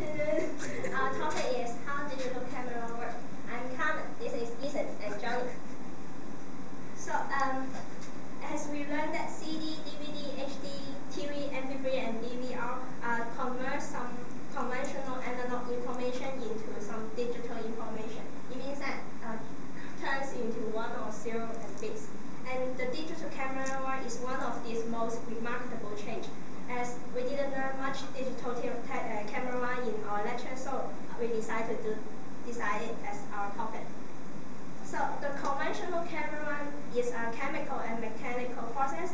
afternoon. Our topic is how digital camera work. I'm Carmen, this is Ethan and Johnny. So, as we learned that CD, DVD, HD, TV, MP3, and DVR convert some conventional analog information into some digital information. It means that turns into 1 or 0 and bits. And the digital camera is one of these most remarkable change. As we didn't learn much digital camera in our lecture, so we decided to decide it as our topic. So the conventional camera is a chemical and mechanical process,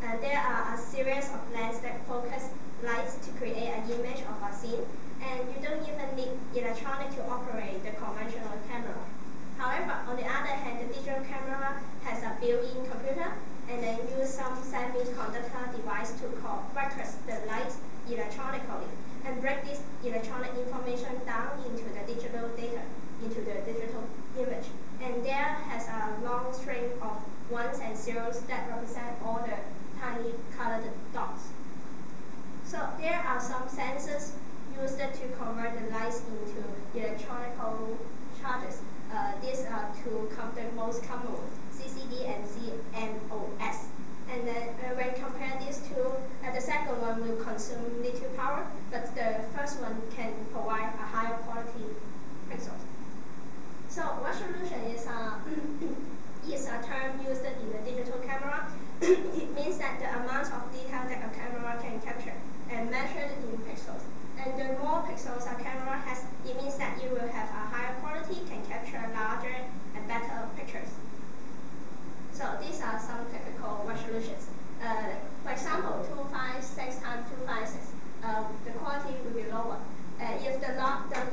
and there are a series of lenses that focus lights to create an image of a scene, and you don't even need electronic to operate the conventional camera. However, on the other hand, the digital camera has a built-in computer and then use some semiconductor device to broadcast the light electronically and break this electronic information down into the digital data, into the digital image. And there has a long string of ones and zeros that represent all the tiny colored dots. So there are some sensors used to convert the lights into electronical charges. These are the most common ones, CCD and CMOS. And then when compare these two, the second one will consume little power, but the first one can provide a higher quality pixels. So resolution is a term used in the digital camera. It means that the amount of detail that a camera can capture and measured in pixels. And the more pixels a camera has, it means that you will have a higher quality, can capture larger and better pictures. So these are some typical resolutions. For example, 256 times 256, the quality will be lower. If the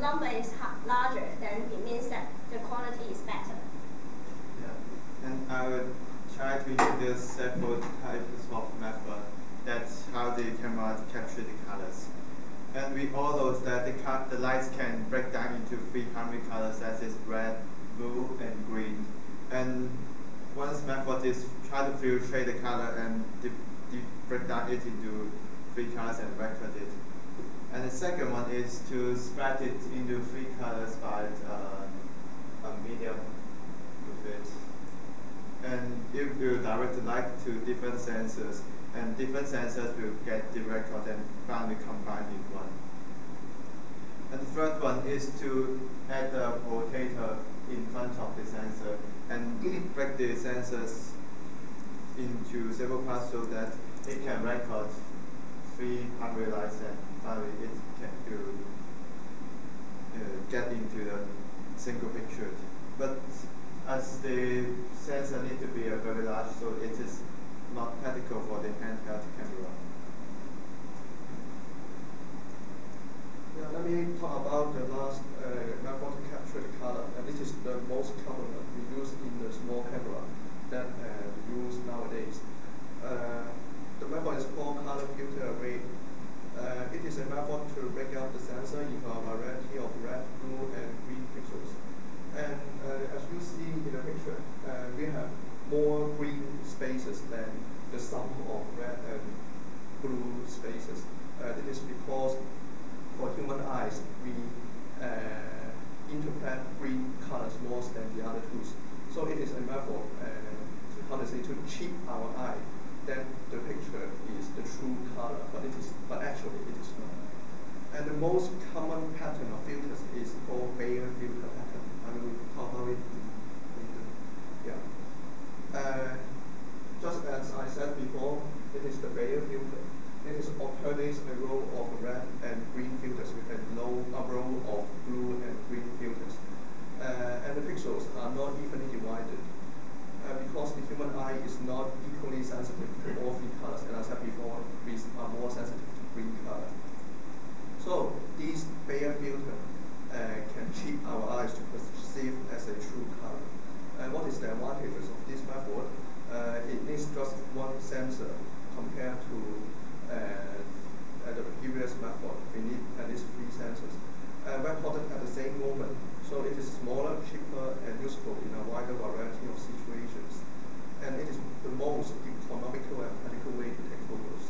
number is larger, then it means that the quality is better. Yeah, and I will try to introduce several types of method. That's how the camera capture the colors. And we all know that the lights can break down into 3 primary colors, that is red, blue, and green. And one method is try to filtrate the color and break down it into 3 colors and record it. And the second one is to spread it into 3 colors by a medium with it. And it will direct the light to different sensors, and different sensors will get the record and finally combine in one. And the third one is to add a rotator in front of the sensor and break the sensors into several parts so that it can record 3 primary lights and finally it can get into the single picture. But as the sensor need to be very large, so it is not practical for the handheld camera. Yeah, let me talk about the last method to capture the color, and this is the most common one we use in the small camera that we use nowadays. The method is called color filter array. It is a method to break up the sensor into a variety of red, blue, and green pixels. And as you see in the picture, we have more green spaces than the sum of red and blue spaces. It is because for human eyes, we interpret green colors more than the other two. So it is a method, to cheat our eye that the picture is the true color, but actually it is not. And the most common pattern of filters is called Bayer filter pattern. I will talk about it later. Yeah. Just as I said before, it is the Bayer filter. It is alternates a row of red and green filters with a row of blue and green filters. And the pixels are not evenly divided because the human eye is not equally sensitive to all 3 colors. And as I said before, we are more sensitive to green color. So these Bayer filter can cheat our eyes to perceive as a true color. And what is the advantages of this method? It needs just one sensor compared to the previous method. We need at least 3 sensors. Recorded at the same moment, so it is smaller, cheaper, and useful in a wider variety of situations. And it is the most economical and practical way to take photos.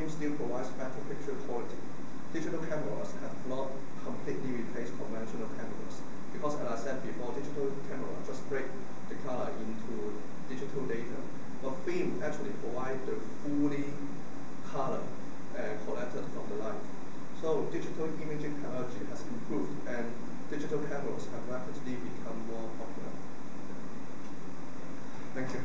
film still provides better picture quality. Digital cameras have not completely replaced conventional cameras because, as I said before, digital camera just break the color into digital data, but film actually provide the fully color collected from the light. So digital imaging technology has improved, and digital cameras have rapidly become more popular. Thank you.